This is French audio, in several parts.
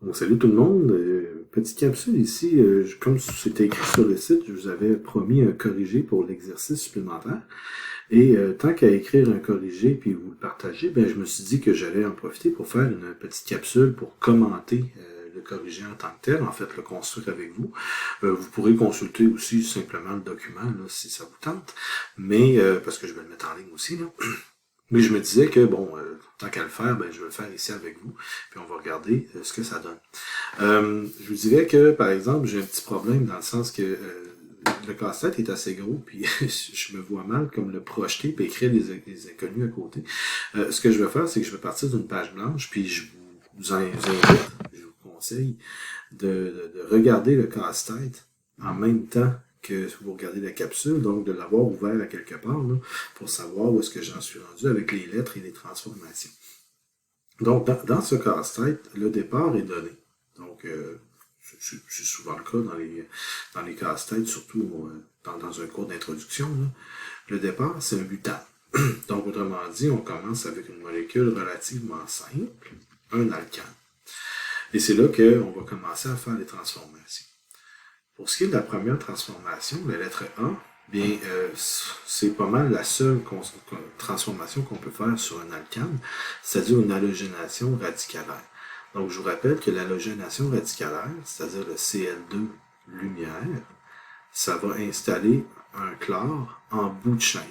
Bon, salut tout le monde. Petite capsule ici. Comme c'était écrit sur le site, je vous avais promis un corrigé pour l'exercice supplémentaire. Et tant qu'à écrire un corrigé puis vous le partager, ben je me suis dit que j'allais en profiter pour faire une petite capsule pour commenter le corrigé en tant que tel, en fait le construire avec vous. Vous pourrez consulter aussi simplement le document là, si ça vous tente, mais parce que je vais le mettre en ligne aussi là. Mais je me disais que, bon, tant qu'à le faire, ben, je vais le faire ici avec vous, puis on va regarder ce que ça donne. Je vous dirais que, par exemple, j'ai un petit problème dans le sens que le casse-tête est assez gros, puis je me vois mal comme le projeter puis écrire les inconnus à côté. Ce que je vais faire, c'est que je vais partir d'une page blanche, puis je vous invite, je vous conseille de regarder le casse-tête en même temps que vous regardez la capsule, donc de l'avoir ouvert à quelque part là, pour savoir où est-ce que j'en suis rendu avec les lettres et les transformations. Donc, dans ce casse-tête, le départ est donné. Donc, c'est souvent le cas dans les casse-têtes, surtout dans un cours d'introduction. Là. Le départ, c'est un butane. Donc, autrement dit, on commence avec une molécule relativement simple, un alcane. Et c'est là qu'on va commencer à faire les transformations. Pour ce qui est de la première transformation, la lettre A, bien, c'est pas mal la seule transformation qu'on peut faire sur un alcane, c'est-à-dire une halogénation radicalaire. Donc, je vous rappelle que l'halogénation radicalaire, c'est-à-dire le Cl2 lumière, ça va installer un chlore en bout de chaîne.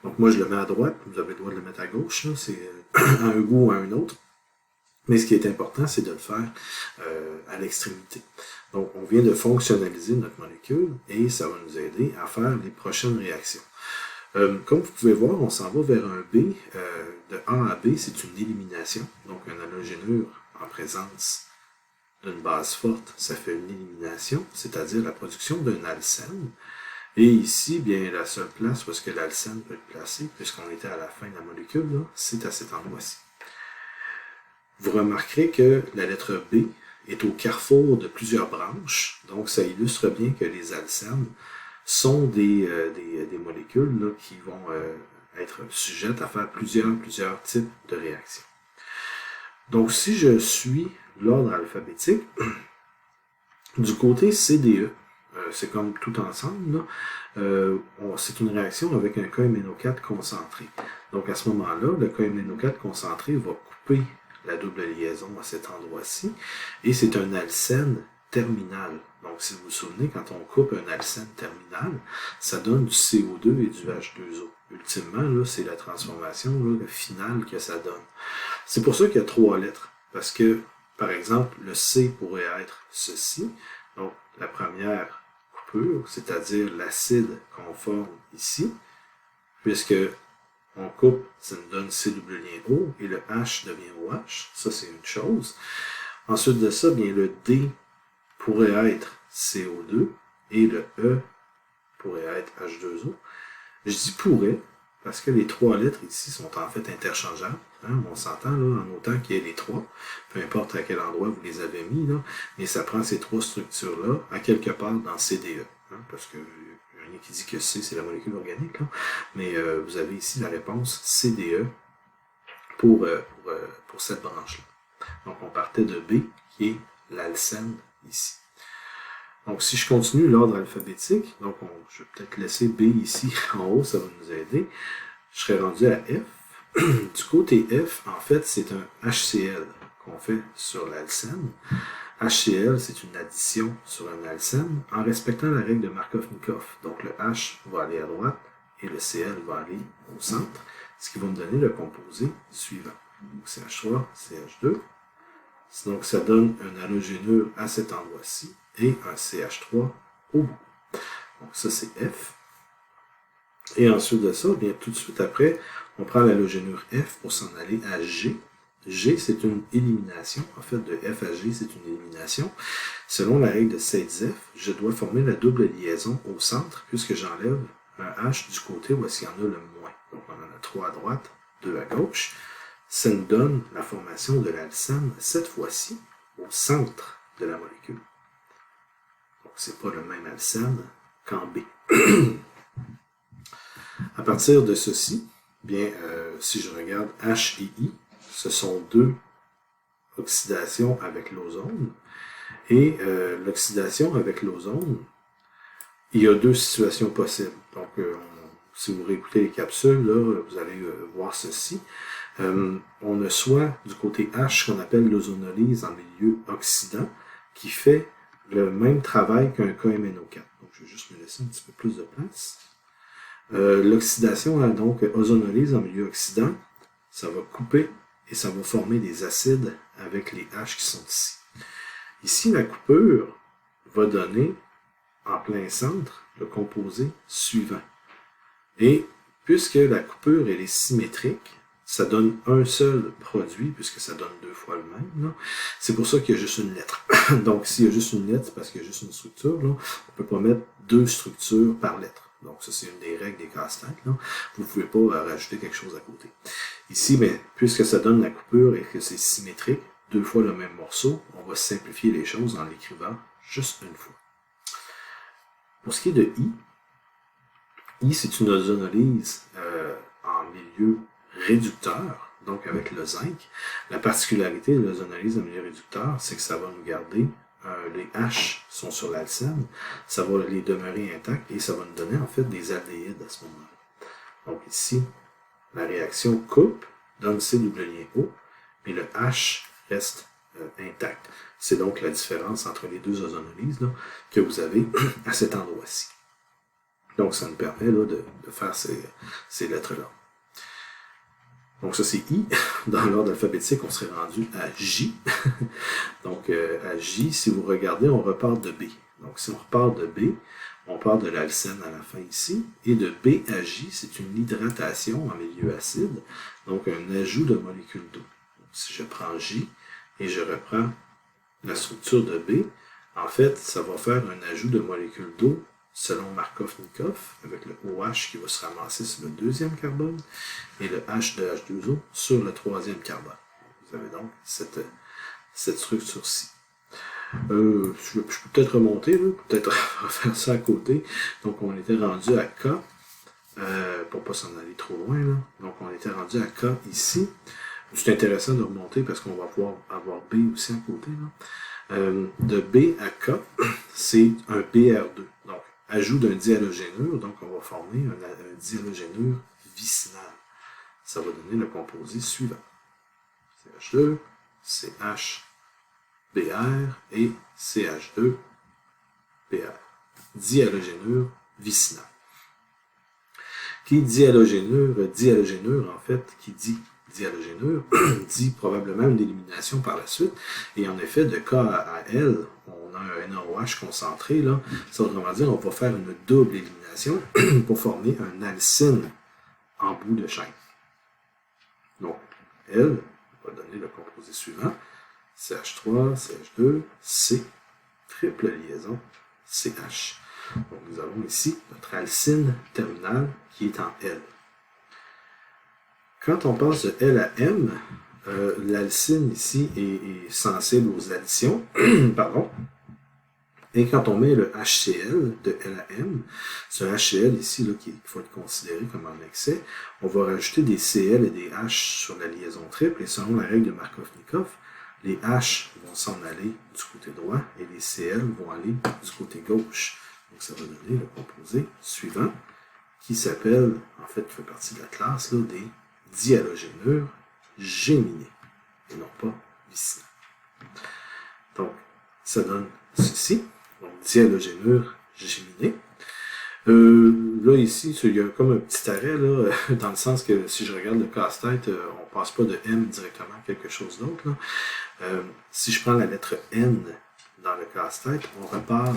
Donc, moi, je le mets à droite, vous avez le droit de le mettre à gauche, là, c'est à un bout ou à un autre. Mais ce qui est important, c'est de le faire à l'extrémité. Donc, on vient de fonctionnaliser notre molécule et ça va nous aider à faire les prochaines réactions. Comme vous pouvez voir, on s'en va vers un B. De A à B, c'est une élimination. Donc, un halogénure en présence d'une base forte, ça fait une élimination, c'est-à-dire la production d'un alcène. Et ici, bien, la seule place où est-ce que l'alcène peut être placé, puisqu'on était à la fin de la molécule, là, c'est à cet endroit-ci. Vous remarquerez que la lettre B est au carrefour de plusieurs branches, donc ça illustre bien que les alcènes sont des molécules là, qui vont être sujettes à faire plusieurs types de réactions. Donc si je suis l'ordre alphabétique, du côté CDE, c'est comme tout ensemble, là, c'est une réaction avec un KMNO4 concentré. Donc à ce moment-là, le KMNO4 concentré va couper la double liaison à cet endroit-ci, et c'est un alcène terminal. Donc, si vous vous souvenez, quand on coupe un alcène terminal, ça donne du CO2 et du H2O. Ultimement, là, c'est la transformation là, finale que ça donne. C'est pour ça qu'il y a 3 lettres, parce que, par exemple, le C pourrait être ceci, donc la première coupure, c'est-à-dire l'acide qu'on forme ici, puisque on coupe, ça nous donne C double lien O, et le H devient OH, ça c'est une chose. Ensuite de ça, bien le D pourrait être CO2, et le E pourrait être H2O. Je dis pourrait, parce que les 3 lettres ici sont en fait interchangeables. Hein, on s'entend là, en autant qu'il y ait les 3, peu importe à quel endroit vous les avez mis, là, mais ça prend ces 3 structures-là à quelque part dans CDE. Hein, parce que rien qui dit que C, c'est la molécule organique, là, mais vous avez ici la réponse CDE pour cette branche-là. Donc on partait de B, qui est l'alcène ici. Donc si je continue l'ordre alphabétique, donc je vais peut-être laisser B ici en haut, ça va nous aider. Je serais rendu à F. Du côté F, en fait, c'est un HCl qu'on fait sur l'alcène. HCl, c'est une addition sur un alcène en respectant la règle de Markov-Nikov. Donc le H va aller à droite et le Cl va aller au centre, ce qui va me donner le composé suivant. Donc CH3, CH2. Donc ça donne un halogénure à cet endroit-ci et un CH3 au bout. Donc ça c'est F. Et ensuite de ça, bien tout de suite après, on prend l'halogénure F pour s'en aller à G. G, c'est une élimination. En fait, de F à G, c'est une élimination. Selon la règle de Seitz-F, je dois former la double liaison au centre puisque j'enlève un H du côté où est-ce qu'il y en a le moins. Donc, on en a 3 à droite, 2 à gauche. Ça nous donne la formation de l'alcène, cette fois-ci, au centre de la molécule. Donc, c'est pas le même alcène qu'en B. À partir de ceci, bien, si je regarde H et I, ce sont 2 oxydation avec l'ozone. Et l'oxydation avec l'ozone, il y a deux situations possibles. Donc, si vous réécoutez les capsules, là, vous allez voir ceci. On a soit du côté H ce qu'on appelle l'ozonolyse en milieu oxydant, qui fait le même travail qu'un KMNO4. Donc, je vais juste me laisser un petit peu plus de place. L'oxydation, donc ozonolyse en milieu oxydant, ça va couper et ça va former des acides avec les H qui sont ici. Ici, la coupure va donner en plein centre le composé suivant. Et puisque la coupure elle est symétrique, ça donne un seul produit, puisque ça donne deux fois le même. C'est pour ça qu'il y a juste une lettre. Donc, s'il y a juste une lettre, c'est parce qu'il y a juste une structure. Là. On ne peut pas mettre deux structures par lettre. Donc, ça, c'est une des règles des casse-têtes. Vous ne pouvez pas rajouter quelque chose à côté. Ici, ben, puisque ça donne la coupure et que c'est symétrique, deux fois le même morceau, on va simplifier les choses en l'écrivant juste une fois. Pour ce qui est de I c'est une ozonolyse en milieu réducteur, donc avec le zinc. La particularité de l'ozonolyse en milieu réducteur, c'est que ça va nous garder, les H sont sur l'alcène, ça va les demeurer intacts et ça va nous donner en fait des aldéhydes à ce moment-là. Donc ici, la réaction coupe, donne C double lien O, mais le H reste intact. C'est donc la différence entre les deux ozonolyses là, que vous avez à cet endroit-ci. Donc ça nous permet là, de faire ces lettres-là. Donc ça c'est I. Dans l'ordre alphabétique, on serait rendu à J. Donc à J, si vous regardez, on repart de B. Donc si on repart de B, on part de l'alcène à la fin ici. Et de B à J, c'est une hydratation en milieu acide. Donc un ajout de molécules d'eau. Si je prends J et je reprends la structure de B, en fait, ça va faire un ajout de molécules d'eau selon Markov-Nikov, avec le OH qui va se ramasser sur le deuxième carbone et le H de H2O sur le troisième carbone. Vous avez donc cette structure-ci. Je peux peut-être remonter, peut-être refaire ça à côté. Donc, on était rendu à K, pour ne pas s'en aller trop loin. Là. Donc, on était rendu à K ici. C'est intéressant de remonter parce qu'on va pouvoir avoir B aussi à côté. Là. De B à K, c'est un BR2. Donc, ajout d'un dihalogénure, donc on va former un dihalogénure vicinal. Ça va donner le composé suivant. CH2, CH, BR et CH2, BR. Dihalogénure vicinal. Qui dit dihalogénure en fait, qui dit dihalogénure, dit probablement une élimination par la suite. Et en effet, de K à L, on a un NaOH concentré. Là. Ça veut dire on va faire une double élimination pour former un alcyne en bout de chaîne. Donc, L va donner le composé suivant. CH3, CH2, C, triple liaison, CH. Donc, nous avons ici notre alcyne terminale qui est en L. Quand on passe de L à M, l'alcyne ici est sensible aux additions. Pardon. Et quand on met le HCl de L à M, c'est un HCl ici là, qu'il faut être considéré comme en excès, on va rajouter des Cl et des H sur la liaison triple, et selon la règle de Markov-Nikov, les H vont s'en aller du côté droit et les Cl vont aller du côté gauche. Donc ça va donner le composé suivant, qui s'appelle, en fait, qui fait partie de la classe là, des dihalogénures géminées, et non pas vicinales. Donc, ça donne ceci. Donc, dihalogénure géminée. Là, ici, il y a comme un petit arrêt, là, dans le sens que si je regarde le casse-tête, on passe pas de M directement à quelque chose d'autre. Si je prends la lettre N dans le casse-tête, on repart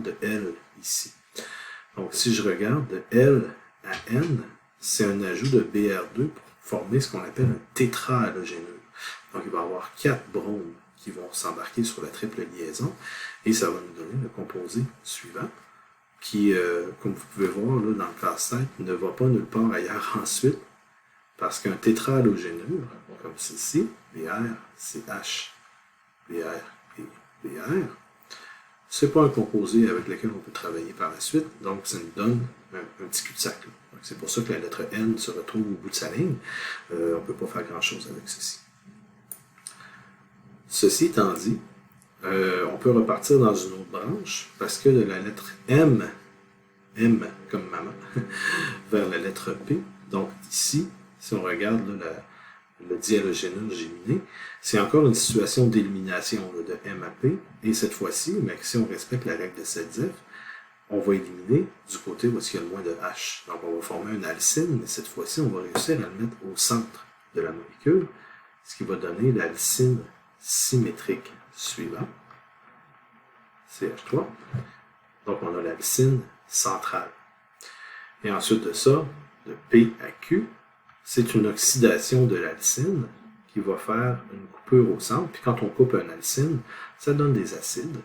de L ici. Donc, si je regarde de L à N, c'est un ajout de BR2 pour former ce qu'on appelle un tétrahalogénure. Donc, il va y avoir 4 bromes qui vont s'embarquer sur la triple liaison et ça va nous donner le composé suivant qui, comme vous pouvez voir là, dans le casse-tête, ne va pas nulle part ailleurs ensuite parce qu'un tétrahalogénure, comme ceci, BR, CH, BR et BR, c'est pas un composé avec lequel on peut travailler par la suite, donc ça nous donne un petit cul-de-sac. C'est pour ça que la lettre N se retrouve au bout de sa ligne. On ne peut pas faire grand-chose avec ceci. Ceci étant dit, on peut repartir dans une autre branche parce que de la lettre M, M comme maman, vers la lettre P, donc ici, si on regarde là, le dihalogénure géminé, c'est encore une situation d'élimination de M à P, et cette fois-ci, mais si on respecte la règle de Seltzer, on va éliminer du côté où il y a le moins de H. Donc on va former un alcyne, mais cette fois-ci, on va réussir à le mettre au centre de la molécule, ce qui va donner l'alcyne symétrique suivant, CH3. Donc on a l'alcyne centrale. Et ensuite de ça, de P à Q, c'est une oxydation de l'alcyne qui va faire une coupure au centre. Puis quand on coupe un alcyne, ça donne des acides.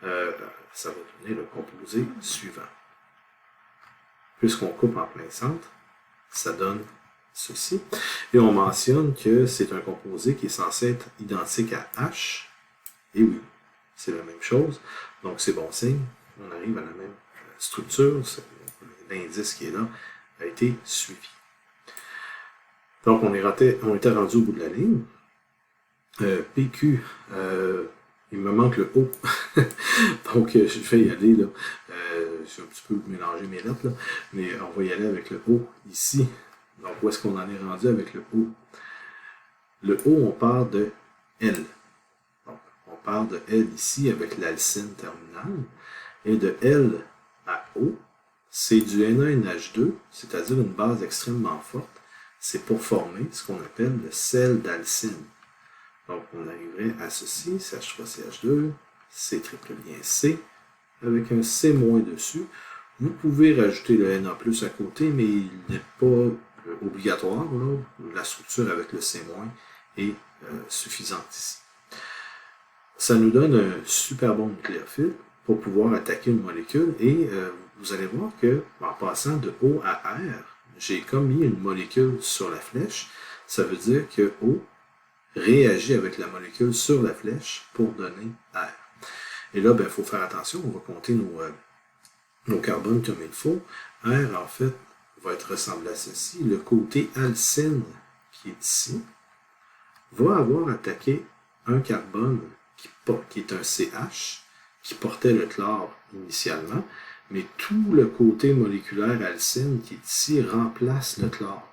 Ça va donner le composé suivant. Puisqu'on coupe en plein centre, ça donne ceci. Et on mentionne que c'est un composé qui est censé être identique à H. Et oui, c'est la même chose. Donc c'est bon signe. On arrive à la même structure. L'indice qui est là a été suivi. Donc on était rendu au bout de la ligne. PQ, il me manque le O. Donc je vais y aller là. Je suis un petit peu mélangé mes lettres là, mais on va y aller avec le O ici. Donc où est-ce qu'on en est rendu avec le O? Le O, on part de L. Donc on part de L ici avec l'alcyne terminale. Et de L à O, c'est du Na-NH2, c'est-à-dire une base extrêmement forte. C'est pour former ce qu'on appelle le sel d'alcyne. Donc, on arriverait à ceci, CH3CH2, C triple lien C, avec un C- dessus. Vous pouvez rajouter le Na+ à côté, mais il n'est pas obligatoire. Là. La structure avec le C- est suffisante ici. Ça nous donne un super bon nucléophile pour pouvoir attaquer une molécule et vous allez voir que en passant de O à R, j'ai comme mis une molécule sur la flèche. Ça veut dire que O réagit avec la molécule sur la flèche pour donner R. Et là, il faut faire attention, on va compter nos carbones comme il faut. R, en fait, va être ressemblé à ceci. Le côté alcyne qui est ici va avoir attaqué un carbone qui est un CH, qui portait le chlore initialement, mais tout le côté moléculaire alcyne qui est ici remplace le chlore.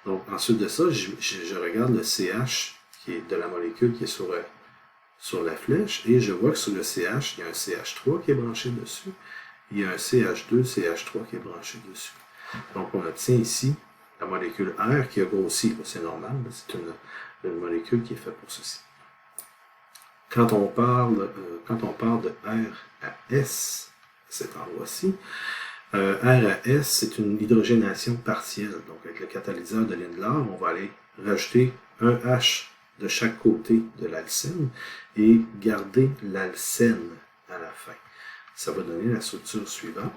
Donc ensuite de ça, je regarde le CH qui est de la molécule qui est sur la flèche, et je vois que sur le CH, il y a un CH3 qui est branché dessus, il y a un CH2, CH3 qui est branché dessus. Donc on obtient ici la molécule R qui a grossi, c'est normal, c'est une molécule qui est faite pour ceci. Quand on parle de R à S, cet endroit-ci, R à S, c'est une hydrogénation partielle. Donc, avec le catalyseur de Lindlar, on va aller rajouter un H de chaque côté de l'alcyne et garder l'alcène à la fin. Ça va donner la structure suivante.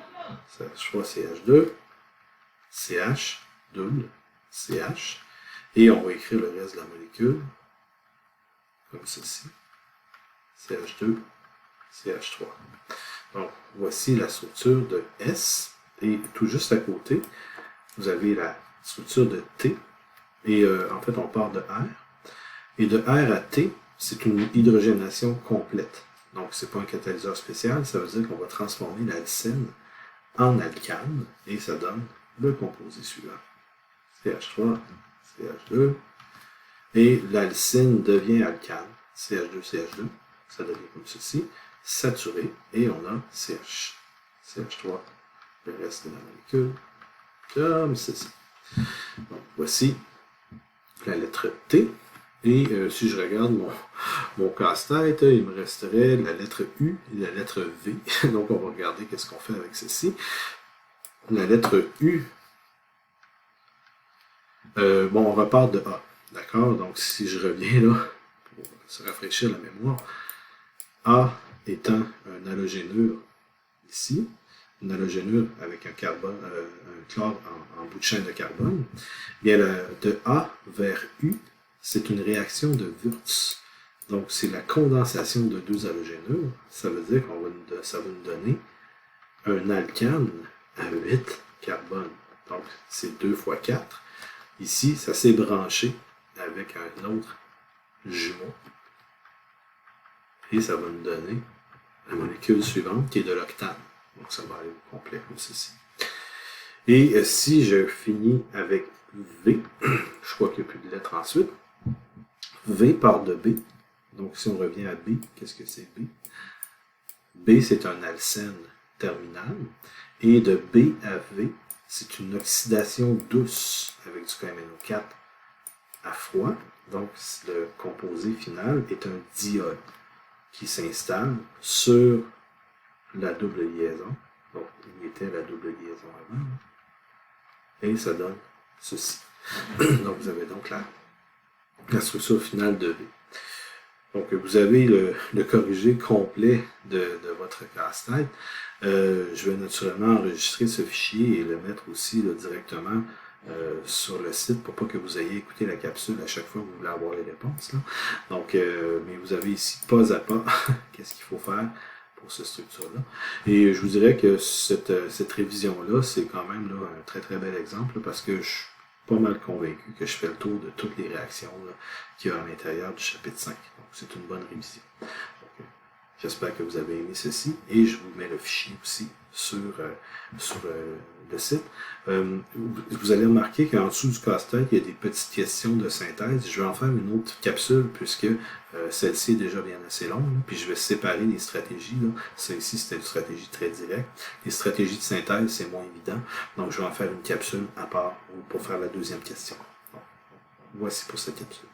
CH3CH2, CH, double, CH. Et on va écrire le reste de la molécule comme ceci. CH2, CH3. Donc, voici la structure de S. Et tout juste à côté, vous avez la structure de T. Et en fait, on part de R. Et de R à T, c'est une hydrogénation complète. Donc, ce n'est pas un catalyseur spécial. Ça veut dire qu'on va transformer l'alcène en alcane. Et ça donne le composé suivant. CH3, CH2. Et l'alcyne devient alcane. CH2, CH2. Ça devient comme ceci, saturé, et on a CH. CH3, le reste de la molécule, comme ceci. Donc, voici la lettre T. Et si je regarde mon casse-tête, il me resterait la lettre U et la lettre V. Donc, on va regarder qu'est-ce qu'on fait avec ceci. La lettre U, on repart de A. D'accord? Donc, si je reviens là, pour se rafraîchir la mémoire, A étant un halogénure ici, une halogénure avec un carbone, un chlore en bout de chaîne de carbone, bien de A vers U, c'est une réaction de Wurtz. Donc c'est la condensation de deux halogénures. Ça veut dire que ça va nous donner un alcane à 8 carbones. Donc c'est 2 fois 4. Ici, ça s'est branché avec un autre jumeau. Et ça va nous donner la molécule suivante qui est de l'octane. Donc ça va aller au complet comme ceci. Et si je finis avec V, je crois qu'il n'y a plus de lettres ensuite, V part de B. Donc si on revient à B, qu'est-ce que c'est B? B, c'est un alcène terminal. Et de B à V, c'est une oxydation douce avec du KMNO4 à froid. Donc le composé final est un diode qui s'installe sur la double liaison. Donc il était la double liaison avant. Et ça donne ceci. Donc vous avez donc la structure finale de V. Donc, vous avez le corrigé complet de votre casse-tête. Je vais naturellement enregistrer ce fichier et le mettre aussi là, directement sur le site pour pas que vous ayez écouté la capsule à chaque fois que vous voulez avoir les réponses. Là. Donc, mais vous avez ici pas à pas qu'est-ce qu'il faut faire pour cette structure-là. Et je vous dirais que cette révision-là, c'est quand même là, un très très bel exemple là, parce que je suis pas mal convaincu que je fais le tour de toutes les réactions qu'il y a à l'intérieur du chapitre 5. Donc, c'est une bonne révision. J'espère que vous avez aimé ceci et je vous mets le fichier aussi sur le site. Vous allez remarquer qu'en dessous du casse-tête, il y a des petites questions de synthèse. Je vais en faire une autre capsule puisque celle-ci est déjà bien assez longue. Là, puis je vais séparer les stratégies. Là. Ça ici, c'était une stratégie très directe. Les stratégies de synthèse, c'est moins évident. Donc je vais en faire une capsule à part pour faire la deuxième question. Donc, voici pour cette capsule.